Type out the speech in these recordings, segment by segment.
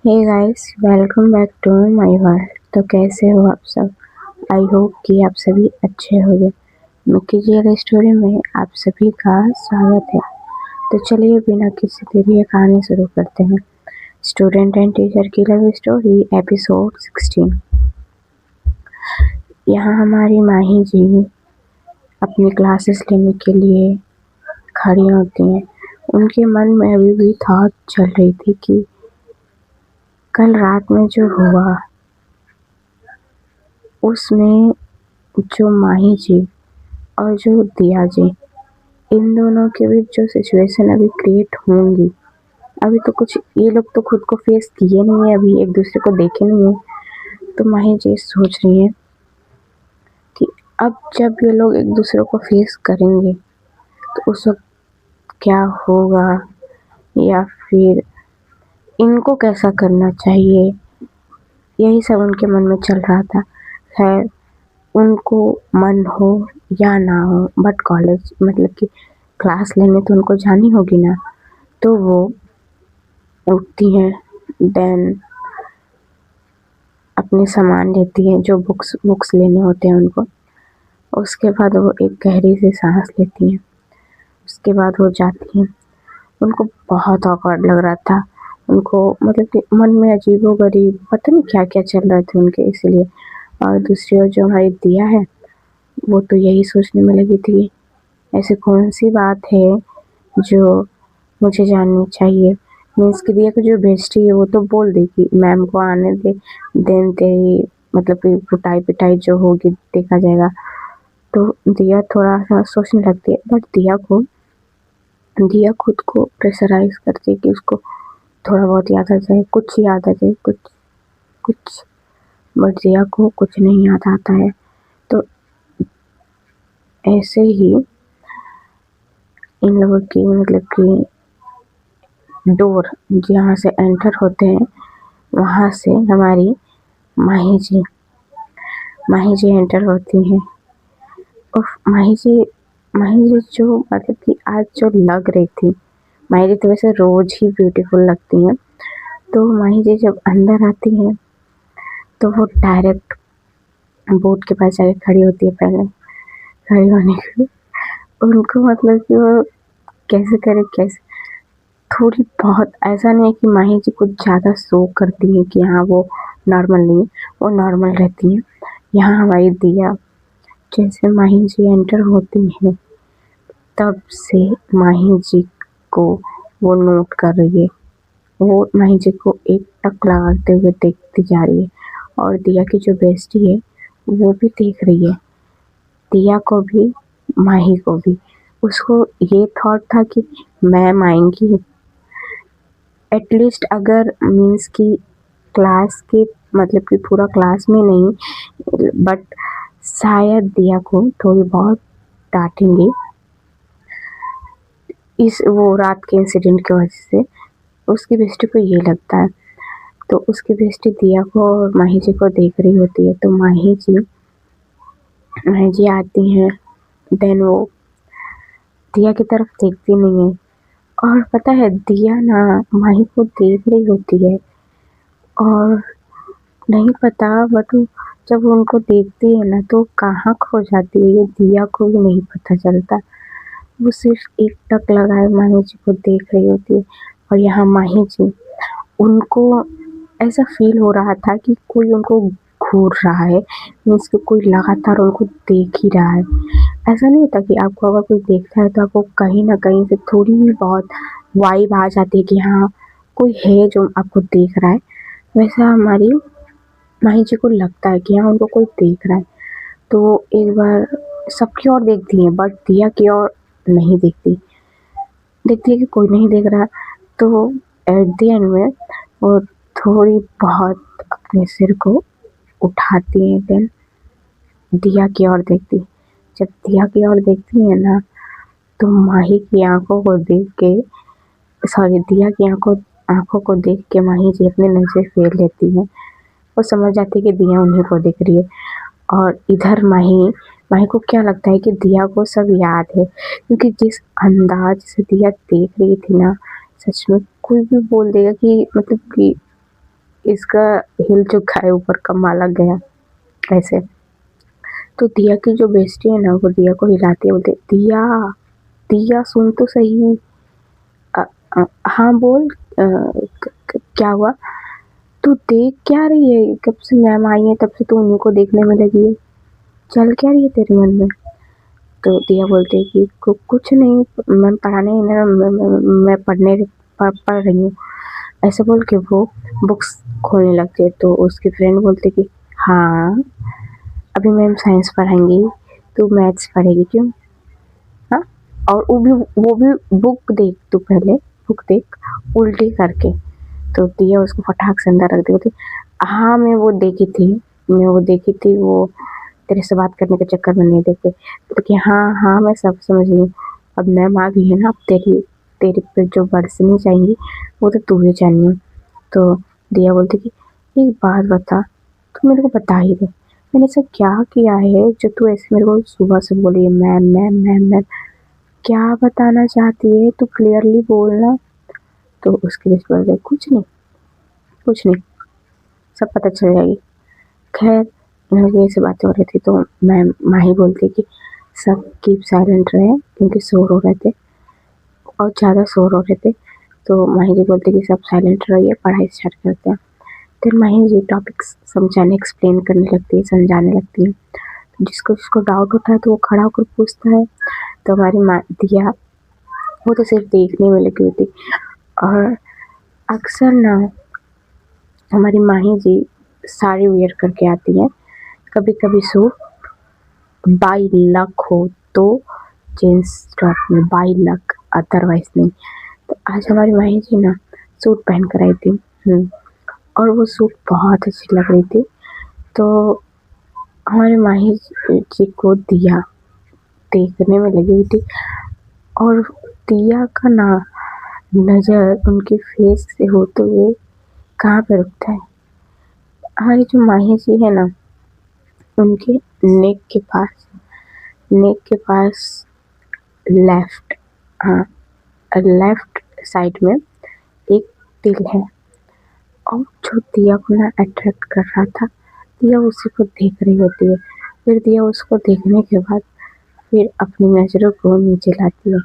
Hey guys, welcome back to my world. तो कैसे हो आप सब? आई होप कि आप सभी अच्छे होंगे। मिकी रियल स्टोरी में आप सभी का स्वागत है। तो चलिए बिना किसी देरी के कहानी शुरू करते हैं। स्टूडेंट एंड टीचर की लव स्टोरी एपिसोड 16। यहाँ हमारी माही जी अपनी क्लासेस लेने के लिए खड़ी होती हैं। उनके मन में अभी भी थॉट चल रही थी कि कल रात में जो हुआ उसमें जो माही जी और जो दिया जी, इन दोनों के बीच जो सिचुएशन अभी क्रिएट होंगी, अभी तो कुछ ये लोग तो खुद को फेस किए नहीं है, अभी एक दूसरे को देखे नहीं है। तो माही जी सोच रही है कि अब जब ये लोग एक दूसरे को फेस करेंगे तो उस वक्त क्या होगा, या फिर इनको कैसा करना चाहिए, यही सब उनके मन में चल रहा था। खैर, उनको मन हो या ना हो, बट कॉलेज मतलब कि क्लास लेने तो उनको जानी होगी ना। तो वो उठती हैं, देन अपने सामान लेती हैं, जो बुक्स लेने होते हैं उनको। उसके बाद वो एक गहरी सी सांस लेती हैं। उसके बाद वो जाती हैं। उनको बहुत ऑकवर्ड लग रहा था। उनको मतलब कि मन में अजीबोगरीब पता नहीं क्या क्या चल रहे थे उनके, इसीलिए। और दूसरी ओर जो हमारी दिया है, वो तो यही सोचने में लगी थी, ऐसी कौन सी बात है जो मुझे जाननी चाहिए। मीन्स कि दिया को जो बेस्टी है वो तो बोल देगी मैम को आने दे, देन तेरी मतलब कि कुटाई पिटाई जो होगी देखा जाएगा। तो दिया थोड़ा सा सोचने लगती है, बट दिया खुद को प्रेशराइज करती है कि उसको थोड़ा बहुत याद आ जाए, कुछ याद आ जाए, कुछ कुछ। बट दिया को कुछ नहीं याद आता है। तो ऐसे ही इन लोगों की मतलब कि डोर जहाँ से एंटर होते हैं, वहाँ से हमारी माही जी एंटर होती हैं। उफ, माही जी जो मतलब कि आज जो लग रही थी, माही जी तो वैसे रोज ही ब्यूटीफुल लगती हैं। तो माही जी जब अंदर आती हैं तो वो डायरेक्ट बोर्ड के पास जाके खड़ी होती है। पहले खड़ी होने के उनको मतलब कि वो कैसे करे कैसे, थोड़ी बहुत ऐसा नहीं है कि माही जी कुछ ज़्यादा शो करती हैं कि हाँ वो नॉर्मल नहीं है, वो नॉर्मल रहती हैं। यहाँ हमारी दिया जैसे माही जी एंटर होती हैं, तब से माही जी को वो नोट कर रही है। वो माही जी को एक टक लगाते हुए देखती जा रही है, और दिया की जो बेस्टी है वो भी देख रही है, दिया को भी माही को भी। उसको ये थॉट था कि मैम आएंगी, एटलीस्ट अगर मीन्स कि क्लास के मतलब कि पूरा क्लास में नहीं, बट शायद दिया को थोड़ी बहुत डांटेंगे इस वो रात के इंसिडेंट की वजह से। उसकी बेस्टी को ये लगता है। तो उसकी बेस्टी दिया को और माही जी को देख रही होती है। तो माही जी आती हैं, देन वो दिया की तरफ देखती नहीं है। और पता है दिया ना माही को देख रही होती है, और नहीं पता बट जब वो उनको देखती है ना तो कहाँ खो जाती है ये दिया को भी नहीं पता चलता। वो सिर्फ एक टक लगाए माही जी को देख रही होती है। और यहाँ माही जी, उनको ऐसा फील हो रहा था कि कोई उनको घूर रहा है, मीन्स कि कोई लगातार उनको देख ही रहा है। ऐसा नहीं होता कि आपको अगर कोई देखता है तो आपको कहीं ना कहीं से थोड़ी ही बहुत वाइब आ जाती है कि हाँ कोई है जो आपको देख रहा है। वैसा हमारी माही जी को लगता है कि हाँ उनको कोई देख रहा है। तो एक बार सबकी ओर देखती है, बट दिया की ओर नहीं देखती, देखती है कि कोई नहीं देख रहा। तो एट द एंड में वो थोड़ी बहुत अपने सिर को उठाती है, देन दिया की ओर देखती। जब दिया की ओर देखती है ना, तो माही की आंखों को देख के, सॉरी दिया की आंखों को देख के माही जी अपनी नजर फेर लेती है। वो समझ जाती है कि दिया उन्हीं को देख रही है। और इधर माही को क्या लगता है कि दिया को सब याद है, क्योंकि जिस अंदाज से दिया देख रही थी ना, सच में कोई भी बोल देगा कि मतलब कि इसका हिल चुका है, ऊपर का माला गया ऐसे। तो दिया की जो बेस्टी है ना, वो दिया को हिलाती है, बोलते दिया, दिया सुन तो सही। अ, हाँ बोल, क्या हुआ? तू देख क्या रही है? कब से मैम आई है तब से तू उन्हीं को देखने में लगी है, चल क्या रही है तेरे मन में? तो दिया बोलती है कि कुछ नहीं मैम, पढ़ाने ही ना, मैं पढ़ रही हूँ, ऐसे बोल के वो बुक्स खोलने लगती है। तो उसकी फ्रेंड बोलती है कि हाँ, अभी मैम साइंस पढ़ाएंगी, तू मैथ्स पढ़ेगी क्यों? हाँ, और वो भी बुक देख, तू पहले बुक देख उल्टी करके। तो दिया उसको फटाक से अंदर रख दी, बोलती हाँ मैं वो देखी थी, वो तेरे से बात करने के चक्कर में नहीं देखते। तो कि हाँ हाँ मैं सब समझ रही हूँ, अब मैम आ गई है ना, अब तेरी तेरी पे जो बरसनी चाहिए वो तो तू ही जानी है। तो दिया बोलती कि एक बात बता, तू मेरे को बता ही दे, मैंने ऐसा क्या किया है जो तू ऐसे मेरे को सुबह से बोली है मैम मैम मैम मैम, क्या बताना चाहती है तू क्लियरली बोलना। तो उसके बीच बोल रहे कुछ नहीं, सब पता चल जाएगी। खैर इन लोगों की ऐसी बातें हो रही थी, तो मैम माही बोलती कि सब कीप साइलेंट रहे, क्योंकि शोर हो रहे थे और ज़्यादा शोर हो रहे थे। तो माही जी बोलती कि सब साइलेंट रहिए, पढ़ाई स्टार्ट करते हैं। फिर माही जी टॉपिक्स समझाने, एक्सप्लेन करने लगती है, समझाने लगती है। तो जिसको जिसको डाउट होता है तो वो खड़ा होकर पूछता है। तो हमारी माँ दिया, वो तो सिर्फ देखने में लगी हुई थी। और अक्सर ना हमारी माही जी साड़ी वियर करके आती हैं, कभी कभी सूट, बाई लक हो तो जीन्स टॉप में, बाई लक, अदरवाइज नहीं। तो आज हमारी माही जी ना सूट पहन कर आई थी। और वो सूट बहुत अच्छी लग रही थी। तो हमारे माही जी को दिया देखने में लगी हुई थी, और दिया का ना नज़र उनके फेस से होते हुए कहाँ पे रुकता है। हमारी जो माही जी है ना, उनके नेक के पास लेफ्ट, हाँ, लेफ्ट साइड में एक तिल है। और जो दिया को ना अट्रैक्ट कर रहा था, दिया उसी को देख रही होती है। फिर दिया उसको देखने के बाद फिर अपनी नज़रों को नीचे लाती है।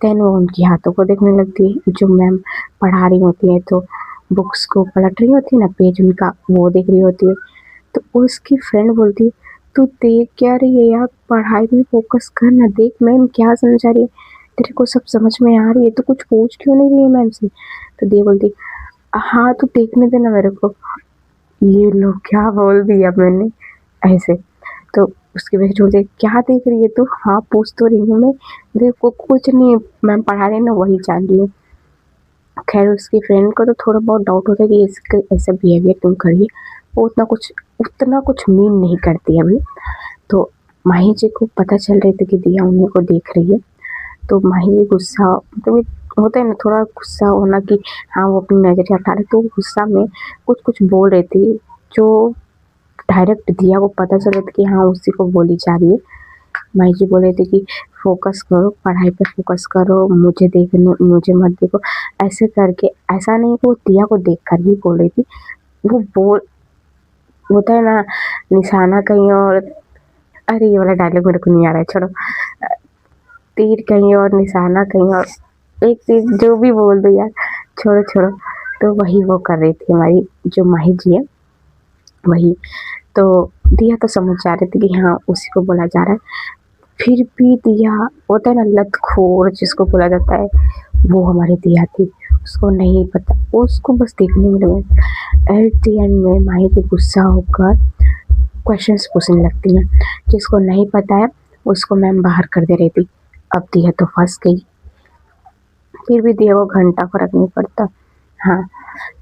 देन वो उनकी हाथों को देखने लगती है, जो मैम पढ़ा रही होती है, तो बुक्स को पलट रही होती है ना, पेज उनका वो देख रही होती है। तो उसकी फ्रेंड बोलती है तू देख क्या रही है यार, पढ़ाई में फोकस कर ना, देख मैम क्या समझा रही है, तेरे को सब समझ में आ रही है, तो कुछ पूछ क्यों नहीं रही है मैम से? तो दिया बोलती हाँ तू देखने देना मेरे को। ये लो क्या बोल दिया मैंने ऐसे। तो उसकी वजह बोलते क्या देख रही है तू? हाँ पूछ तो रही हूँ मैं, देखो कुछ नहीं, मैम पढ़ा रही है ना वही जान रही हूँ। खैर उसकी फ्रेंड को तो थोड़ा बहुत डाउट होता है कि इसका ऐसा बिहेवियर तुम करिए, वो उतना कुछ मीन नहीं करती अभी। तो माही जी को पता चल रही थी कि दिया उन्हीं को देख रही है। तो माही जी गुस्सा, मतलब होता है ना थोड़ा गुस्सा होना कि हाँ वो अपनी नज़रें हटा रहे, तो गुस्सा में कुछ कुछ बोल रही थी, जो डायरेक्ट दिया को पता चल रहा था कि हाँ उसी को बोली जा रही है। माही जी बोल रहे थे कि फोकस करो, पढ़ाई पे फोकस करो, मुझे मत देखो, ऐसे करके। ऐसा नहीं कि वो दिया को देख कर ही बोल रही थी, वो बोल होता है ना, निशाना कहीं और, अरे ये वाला डायलॉग मेरे को नहीं आ रहा है, छोड़ो। तीर कहीं और निशाना कहीं और, एक चीज जो भी बोल दो यार, छोड़ो छोड़ो। तो वही वो कर रही थी हमारी जो माही जी है, वही। तो दिया तो समझ जा रही थी कि हाँ उसी को बोला जा रहा है। फिर भी दिया, होता है ना लतखोर जिसको बोला जाता है, वो हमारी दिया थी। उसको नहीं पता, उसको बस देखने में लगा। एट द एंड में माही जी गुस्सा होकर क्वेश्चंस पूछने लगती हैं, जिसको नहीं पता है उसको मैम बाहर कर दे रही थी। अब दिया तो फंस गई। फिर भी दिया को घंटा फर्क नहीं पड़ता। हाँ,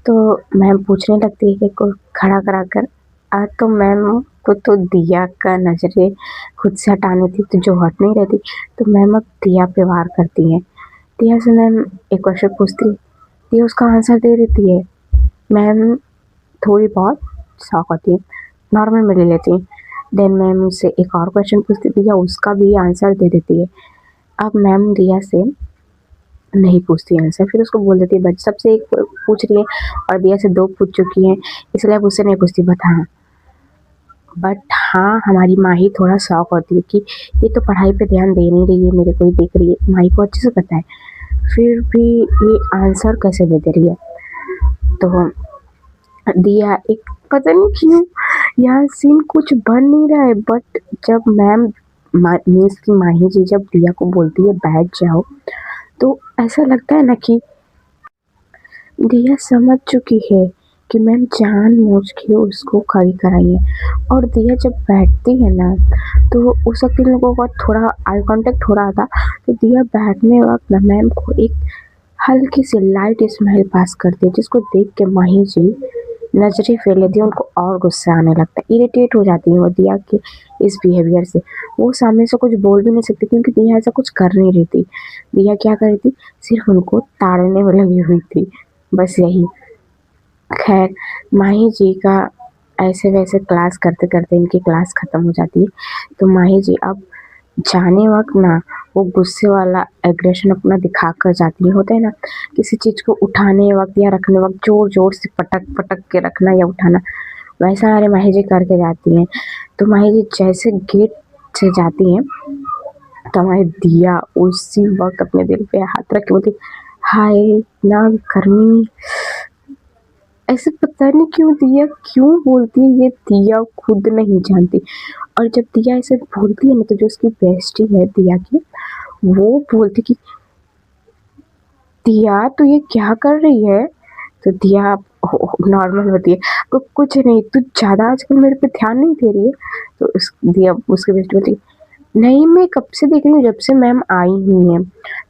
तो मैम पूछने लगती है कि को खड़ा करा कर। तो मैम को तो दिया का नज़रें खुद से हटानी थी, तो जो हट नहीं रहती, तो मैम अब दिया पे वार करती हैं। दिया से मैम एक क्वेश्चन पूछती है, दिया उसका आंसर दे देती है। मैम थोड़ी बहुत शॉक होती है, नॉर्मल में ले लेती हैं। देन मैम उससे एक और क्वेश्चन पूछती, दिया उसका भी आंसर दे देती है। अब मैम दिया से नहीं पूछती आंसर, फिर उसको बोल देती है बट सबसे एक पूछ रही है और दिया से 2 पूछ चुकी हैं, इसलिए अब उससे नहीं पूछती बताना। बट हाँ, हमारी माँ ही थोड़ा शॉक होती है कि ये तो पढ़ाई पे ध्यान दे नहीं रही है, मेरे को ही देख रही है। माही को अच्छे से पता है, फिर भी ये आंसर कैसे दे दे रही है। तो दिया एक पता नहीं क्यों यहाँ सीन कुछ बन नहीं रहा है, बट जब मैम मीन्स की माही जी जब दिया को बोलती है बैठ जाओ, तो ऐसा लगता है ना कि दिया समझ चुकी है कि मैम जानबूझ के उसको खड़ी कराई है। और दिया जब बैठती है ना, तो उस वक्त इन लोगों का थोड़ा आई कांटेक्ट हो रहा था, तो दिया बैठने वक्त ना मैम को एक हल्की सी लाइट स्माइल पास करती है, जिसको देख के माही जी नजरें फेर लेती है, उनको और गुस्सा आने लगता है, इरिटेट हो जाती है वो दिया के इस बिहेवियर से। वो सामने से कुछ बोल भी नहीं सकती क्योंकि दिया ऐसा कुछ कर नहीं रही थी। दिया क्या कर रही थी, सिर्फ उनको ताड़ने में लगी हुई थी, बस यही। खैर, माही जी का ऐसे वैसे क्लास करते करते इनकी क्लास खत्म हो जाती है। तो माही जी अब जाने वक्त ना वो गुस्से वाला एग्रेशन अपना दिखा कर जाती है। होता है ना किसी चीज को उठाने वक्त या रखने वक्त जोर जोर से पटक पटक के रखना या उठाना, वैसा हमारे माही जी करके जाती हैं। तो माही जी जैसे गेट से जाती हैं, तो हमारी दिया उसी वक्त अपने दिल पे हाथ रख के बोलती, हाय ना गर्मी। ऐसे पता नहीं क्यों दिया क्यों बोलती है, ये दिया खुद नहीं जानती। और जब दिया ऐसे बोलती है ना, तो जो उसकी बेस्टी है दिया की, वो बोलती कि दिया तू ये क्या कर रही है। तो दिया नॉर्मल होती है, तो कुछ नहीं, तू ज़्यादा आजकल मेरे पे ध्यान नहीं दे रही है। तो दिया उसके बेस्टी बोलती, नहीं मैं कब से देख रही हूँ, जब से मैम आई हुई हैं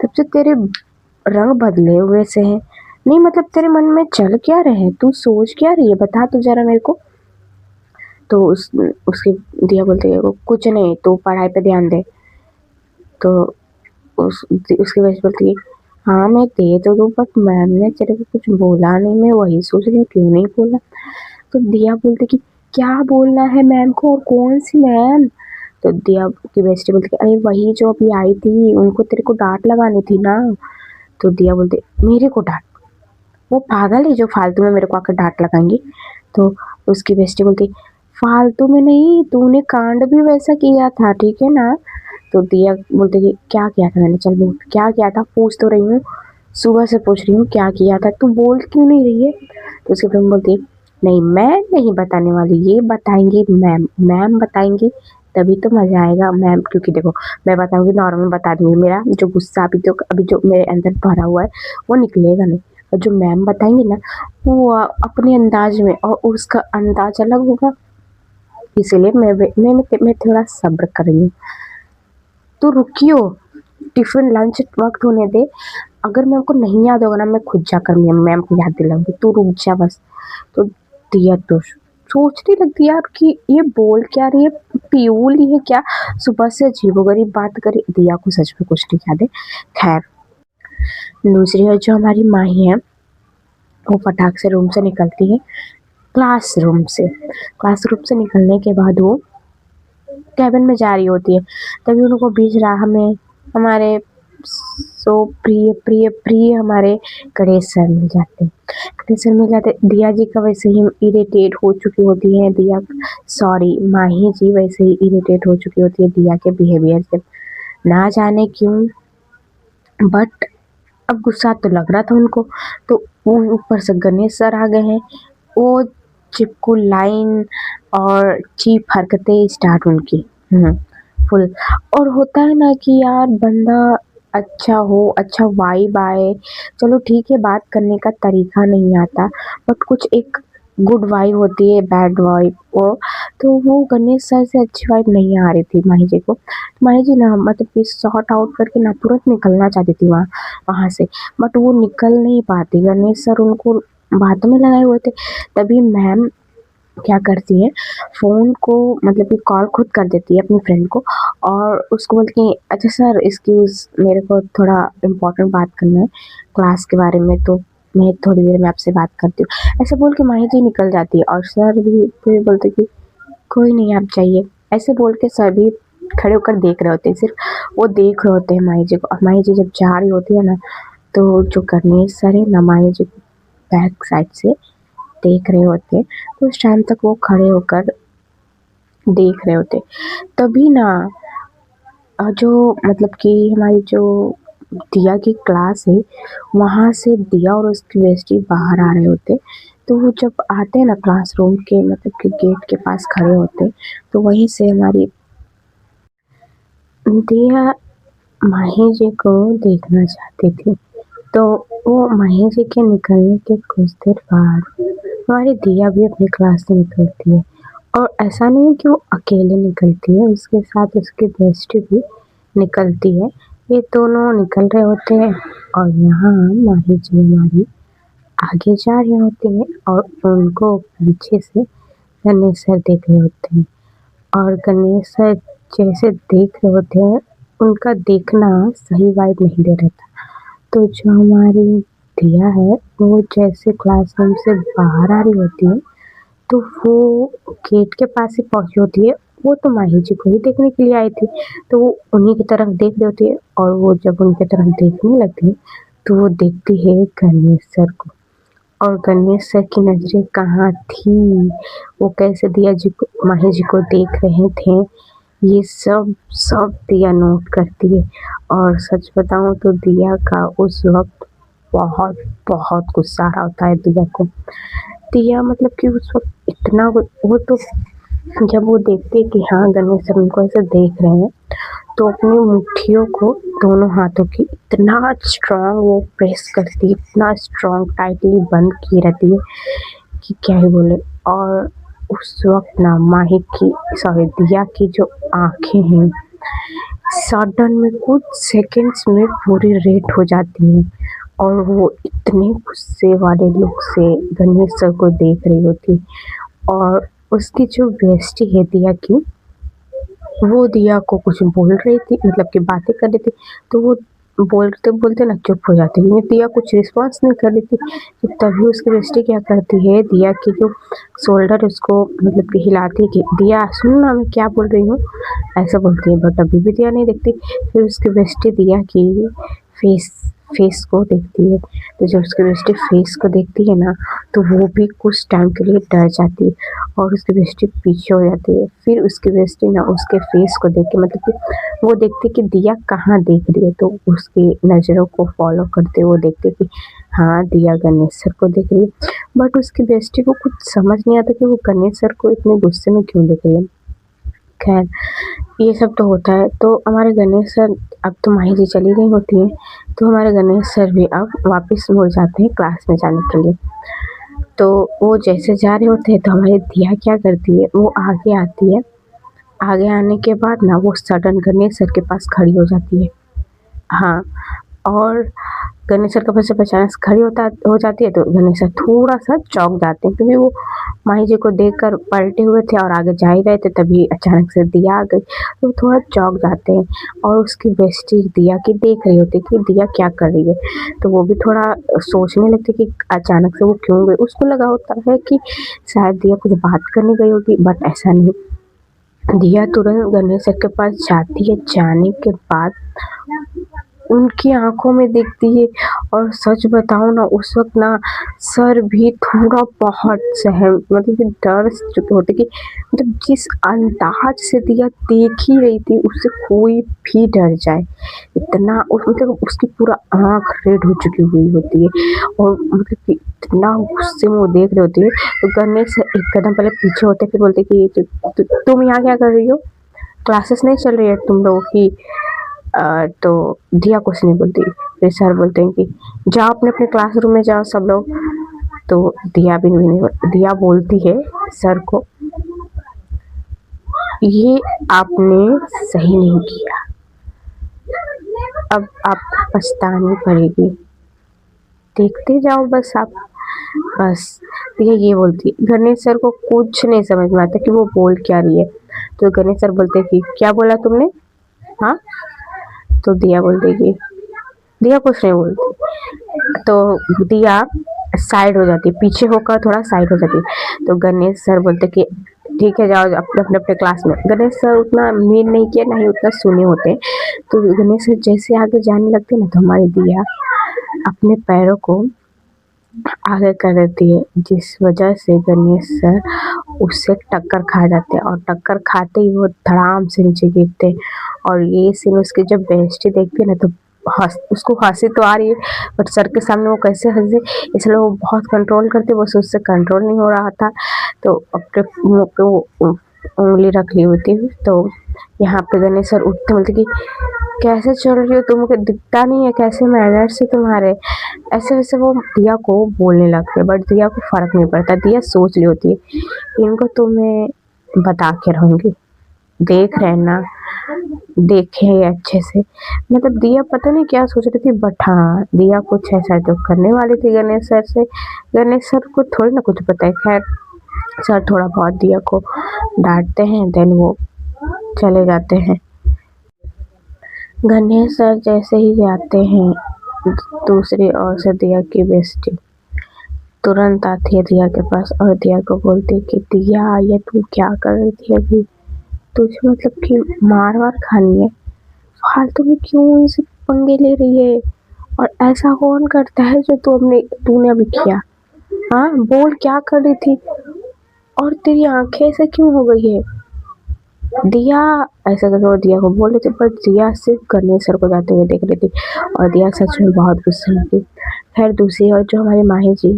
तब से तेरे रंग बदले हुए से हैं। नहीं मतलब तेरे मन में चल क्या रहे हैं, तू सोच क्या रही है, बता तो जरा मेरे को। तो उसकी दिया बोलती है कुछ नहीं, तू पढ़ाई पे ध्यान दे। तो उसकी वजह से बोलती है, हाँ मैं दे तो दूँ बट मैम ने तेरे को कुछ बोला नहीं, मैं वही सोच रही हूँ क्यों नहीं बोला। तो दिया बोलती कि क्या बोलना है मैम को, और कौन सी मैम। तो दिया की बेस्टी बोलती अरे वही जो अभी आई थी, उनको तेरे को डांट लगानी थी ना। तो दिया बोलते मेरे को डांट, वो पागल है जो फालतू में मेरे को आकर डांट लगाएंगी। तो उसकी बेस्टी बोलती फालतू में नहीं, तूने कांड भी वैसा किया था ठीक है ना। तो दिया बोलते कि क्या किया था मैंने, चल बोल क्या किया था, पूछ तो रही हूँ, सुबह से पूछ रही हूँ क्या किया था, तू बोल क्यों नहीं रही है। तो उसकी फ्रेंड बोलती नहीं मैं नहीं बताने वाली, ये बताएंगी मैम, मैम बताएंगी तभी तो मजा आएगा मैम, क्योंकि देखो मैं बताऊंगी नॉर्मल बता दूंगी, मेरा जो गुस्सा अभी जो मेरे अंदर भरा हुआ है वो निकलेगा नहीं। और जो मैम बताएंगी ना वो अपने अंदाज में, और उसका अंदाज अलग होगा, इसीलिए मैं थोड़ा सब्र कर रही हूँ। तो रुकियो, टिफिन लंच वक्त होने दे, अगर मैम को नहीं याद होगा ना मैं खुद जाकर मैम को याद दिलाऊंगी, तू रुक जा बस। तो दिया तो सोचने लगती यार कि ये बोल क्या रही है, प्यूली है क्या, सुबह से अजीबोगरीब बात करी। दिया को सच में कुछ नहीं याद है। खैर, दूसरी ओर जो हमारी माही है वो फटाक से रूम से निकलती है, क्लासरूम से निकलने के बाद वो कैबिन में जा रही होती है। तभी उनको बीच राह में हमारे सो प्रिय प्रिय प्रिय हमारे गणेश सर मिल जाते हैं। गणेश सर मिल जाते, दिया जी का वैसे ही इरिटेट हो चुकी होती है, माही जी वैसे ही इरिटेट हो चुकी होती है दिया के बिहेवियर से, ना जाने क्यों, बट अब गुस्सा तो लग रहा था उनको। तो वो ऊपर से गणेश सर आ गए हैं, वो चिपकू लाइन और चीप हरकतें स्टार्ट उनकी फुल। और होता है ना कि यार बंदा अच्छा हो, अच्छा वाइब आए, चलो ठीक है बात करने का तरीका नहीं आता, बट कुछ एक गुड वाइब होती है, बैड वाइब वो। तो वो गणेश सर से अच्छी वाइब नहीं आ रही थी माही जी को। माही जी ना मतलब कि सॉर्ट आउट करके ना तुरंत निकलना चाहती थी वहाँ से, बट वो निकल नहीं पाती, गणेश सर उनको बातों में लगाए हुए थे। तभी मैम क्या करती है, फ़ोन को मतलब कि कॉल खुद कर देती है अपनी फ्रेंड को, और उसको बोलती है अच्छा सर एक्सक्यूज़, मेरे को थोड़ा इम्पोर्टेंट बात करना है क्लास के बारे में, तो मैं थोड़ी देर में आपसे बात करती हूँ। ऐसे बोल के माही जी निकल जाती है, और सर भी फिर बोलते कि कोई नहीं आप जाइए। ऐसे बोल के सर भी खड़े होकर देख रहे होते हैं, सिर्फ वो देख रहे होते हैं माही जी को। और माही जी जब जा रही होती है ना, तो जो गणेश सर है ना माया जी बैक साइड से देख रहे होते, तो उस टाइम तक वो खड़े होकर देख रहे होते। तभी ना जो मतलब कि हमारी जो दिया की क्लास है, वहाँ से दिया और उसकी बेस्टी बाहर आ रहे होते। तो वो जब आते हैं ना क्लासरूम के मतलब कि गेट के पास खड़े होते, तो वहीं से हमारी दिया माही जी को देखना चाहती थी। तो वो माही जी के निकलने के कुछ देर बाद हमारी दिया भी अपनी क्लास से निकलती है। और ऐसा नहीं है कि वो अकेले निकलती है, उसके साथ उसकी बेस्टी भी निकलती है। ये दोनों निकल रहे होते हैं और यहाँ माही जी हमारी आगे जा रही होती है और उनको पीछे से गणेश सर देख रहे होते हैं। और गणेश सर जैसे देख रहे होते हैं, उनका देखना सही वाइब नहीं दे रहा था। तो जो हमारी दिया है, वो जैसे क्लासरूम से बाहर आ रही होती है, तो वो गेट के पास ही पहुंची होती है। वो तो माही जी को ही देखने के लिए आई थी, तो वो उन्हीं की तरफ देख रही होती है। और वो जब उनकी तरफ देखने लगती है, तो वो देखती है गणेश सर को। और गणेश सर की नज़रें कहाँ थी, वो कैसे दिया जी को माही जी को देख रहे थे, ये सब सब दिया नोट करती है। और सच बताऊँ तो दिया का उस वक़्त बहुत बहुत गुस्सा आ रहा होता है दिया को। दिया मतलब कि उस वक़्त इतना वो तो जब वो देखती है कि हाँ गणेश सर उनको ऐसे देख रहे हैं, तो अपनी मुट्ठियों को दोनों हाथों की इतना स्ट्रॉन्ग वो प्रेस करती है, इतना स्ट्रॉन्ग टाइटली बंद किए रहती है कि क्या ही बोले। और उस वक़्त ना माही की सॉरी दिया की जो आँखें हैं, सडन में कुछ सेकंड्स में पूरी रेड हो जाती हैं और वो इतने गुस्से वाले लुक से गणेश सर को देख रही होती। और उसकी जो बेस्टी है दिया की, वो दिया को कुछ बोल रही थी मतलब कि बातें कर रही थी, तो वो बोलते-बोलते ना चुप हो जाती है। दिया कुछ रिस्पॉन्स नहीं कर रही थी, तो तभी उसकी बेस्टी क्या करती है, दिया की जो शोल्डर उसको मतलब कि हिलाती है कि दिया सुन ना मैं क्या बोल रही हूँ, ऐसा बोलती है। बट अभी भी दिया नहीं देखती। फिर उसकी बेस्टी दिया की फेस फेस को देखती है, तो जब उसकी बेस्टी फेस को देखती है ना, तो वो भी कुछ टाइम के लिए डर जाती है और उसकी बेस्टी पीछे हो जाती है। फिर उसकी बेस्टी ना उसके फेस को देख के मतलब कि वो देखती कि दिया कहाँ देख रही है, तो उसकी नज़रों को फॉलो करते हुए वो देखते कि हाँ दिया गणेश सर को देख रही है। बट उसकी बेस्टी को कुछ समझ नहीं आता कि वो गणेश सर को इतने गुस्से में क्यों देख रही है। खैर ये सब तो होता है। तो हमारे गणेश सर अब तो माही जी चली गई होती हैं, तो हमारे गणेश सर भी अब वापस मुड़ जाते हैं क्लास में जाने के लिए। तो वो जैसे जा रहे होते हैं, तो हमारी दिया क्या करती है, वो आगे आती है। आगे आने के बाद ना वो सडन गणेश सर के पास खड़ी हो जाती है। हाँ, और गणेश सर के पास जब अचानक से खड़ी हो जाती है, तो गणेश सर थोड़ा-सा चौंक जाते हैं, क्योंकि वो माही जी को देखकर पलटे हुए थे और आगे जा ही रहे थे, तभी अचानक से दिया आ गई, तो थोड़ा चौंक जाते हैं। और उसकी बेस्टी दिया की देख रही होती है कि दिया क्या कर रही है, तो वो भी थोड़ा सोचने लगती है कि अचानक से वो क्यों गई। उसको लगा होता है कि शायद दिया कुछ बात करने गई होगी, बट ऐसा नहीं। दिया तुरंत गणेश सर के पास जाती है, जाने के बाद उनकी आँखों में देखती है। और सच बताऊँ ना, उस वक़्त ना सर भी थोड़ा बहुत सहम मतलब कि डर चुके होते कि मतलब जिस अंदाज़ से दिया देख ही रही थी, उससे कोई भी डर जाए। इतना मतलब उसकी पूरा आँख रेड हो चुकी हुई होती है और मतलब कि इतना गुस्से में वो देख रही होती है। तो गणेश एक कदम पहले पीछे होते, फिर बोलते कि तुम यहाँ क्या कर रही हो? क्लासेस नहीं चल रही है तुम लोगों की? तो दिया कुछ नहीं बोलती। फिर सर बोलते हैं कि जाओ अपने-अपने क्लासरूम में जाओ सब लोग। तो दिया भी नहीं दिया बोलती है सर को, ये आपने सही नहीं किया, अब आपको पछतानी पड़ेगी, देखते जाओ बस आप। बस दिया ये बोलती है। गणेश सर को कुछ नहीं समझ में आता कि वो बोल क्या रही है। तो गणेश सर बोलते हैं कि क्या बोला तुमने? हाँ? तो दिया बोलती है कि दिया कुछ नहीं बोलती। तो दिया साइड हो जाती है, पीछे होकर थोड़ा साइड हो जाती है। तो गणेश सर बोलते कि ठीक है जाओ अपने अपने अपने क्लास में। गणेश सर उतना मीन नहीं किया, ना ही उतना सुने होते। तो गणेश सर जैसे आगे जाने लगते ना, तो हमारी दिया अपने पैरों को आगे कर देती है, जिस वजह से गणेश सर उससे टक्कर खा जाते हैं, और टक्कर खाते ही वो धड़ाम से नीचे गिरते हैं। और ये सीन उसकी जब बेइज्जती देखती है ना, तो उसको हंसी तो आ रही है, बट सर के सामने वो कैसे हंसे, इसलिए वो बहुत कंट्रोल करती, बस उससे कंट्रोल नहीं हो रहा था। तो अपने मुंह पे वो उंगली रख ली होती। तो यहाँ पे गणेश सर उठते बोलते कि कैसे चल रही हो तुमको दिखता नहीं है, कैसे मैनर्स है तुम्हारे, ऐसे वैसे वो दिया को बोलने लगते। बट दिया को फर्क नहीं पड़ता, दिया सोच ली होती है इनको तो मैं बता के रहूंगी, देख रहे हैं ना, देखे अच्छे से। मतलब दिया पता नहीं क्या सोच रही थी, बट हाँ दिया कुछ ऐसा जो करने वाली थी गणेश सर से। गणेश सर को थोड़ी ना कुछ पता है। खैर सर थोड़ा बहुत दिया को डांटते हैं, देन वो चले जाते हैं। गणेश सर जैसे ही जाते हैं, दूसरी ओर से दिया की बेइज्जती तुरंत आती है दिया के पास, और दिया को बोलती है कि दिया ये तू क्या कर रही थी अभी, तुझे मतलब कि मार वार खानी है, फालतू में क्यों उनसे पंगे ले रही है, और ऐसा कौन करता है जो तूने अभी किया, हाँ बोल क्या कर रही थी, और तेरी आंखें ऐसे क्यों हो गई है। दिया ऐसा करके वो दिया को बोल रही थी, पर दिया सिर्फ गणेश सर को जाते हुए देख रही थी, और दिया सच में बहुत गुस्से में थी। खैर दूसरी ओर जो हमारी माही जी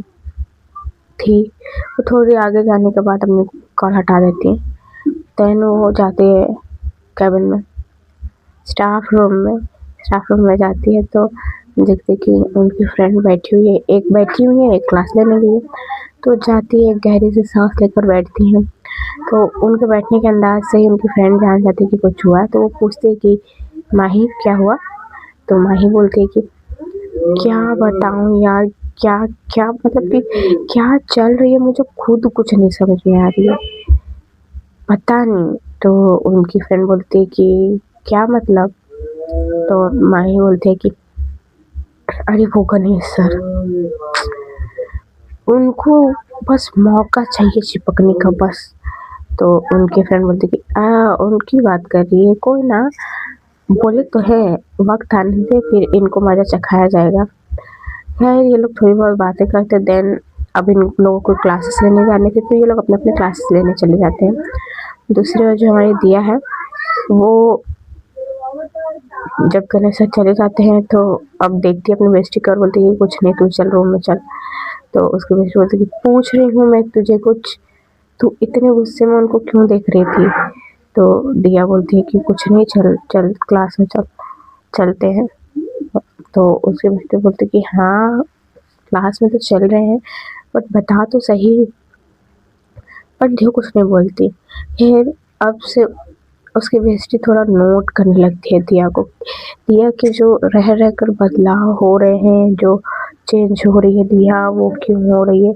थी, वो थोड़ी आगे जाने के बाद अपनी कॉल हटा देती है। देन वो जाती है कैबिन में, स्टाफ रूम में जाती है, तो देखते कि उनकी फ्रेंड बैठी हुई है, एक क्लास लेने के लिए। तो जाती है, गहरी सी सांस लेकर बैठती है। तो उनके बैठने के अंदाज से ही उनकी फ्रेंड जान जाती है कि कुछ हुआ है। तो वो पूछती है कि माही क्या हुआ। तो माही बोलती है कि क्या बताऊं यार, क्या क्या मतलब कि क्या चल रही है, मुझे खुद कुछ नहीं समझ में आ रही है, पता नहीं। तो उनकी फ्रेंड बोलती है कि क्या मतलब। तो माही बोलती है कि अरे वो गणेश सर, उनको बस मौका चाहिए चिपकने का बस। तो उनके फ्रेंड बोलते कि उनकी बात कर रही है, कोई ना, बोले तो है वक्त आने से फिर इनको मजा चखाया जाएगा। खैर ये लोग थोड़ी बहुत बातें करते, देन अब इन लोगों को क्लासेस लेने जाने थे, तो ये लोग अपने अपने क्लासेस लेने चले जाते हैं। दूसरी ओर जो हमारी दिया है, वो जब गणेश सर चले जाते हैं, तो अब देखती है अपनी बेस्टी कर, बोलती है कुछ नहीं तू चल रूम में चल। तो उसकी बेस्टी बोलती है कि पूछ रही हूँ मैं तुझे कुछ, तू इतने गुस्से में उनको क्यों देख रही थी। तो दिया बोलती है कि कुछ नहीं, चल चल क्लास में चलते हैं। तो उसके बेस्टी बोलती कि हाँ क्लास में तो चल रहे हैं, बट बता तो सही। पर दिया कुछ नहीं बोलती। फिर अब से उसकी बेइज्जती थोड़ा नोट करने लगती है दिया को, दिया के जो रह कर बदलाव हो रहे हैं, जो चेंज हो रही है दिया, वो क्यों हो रही है।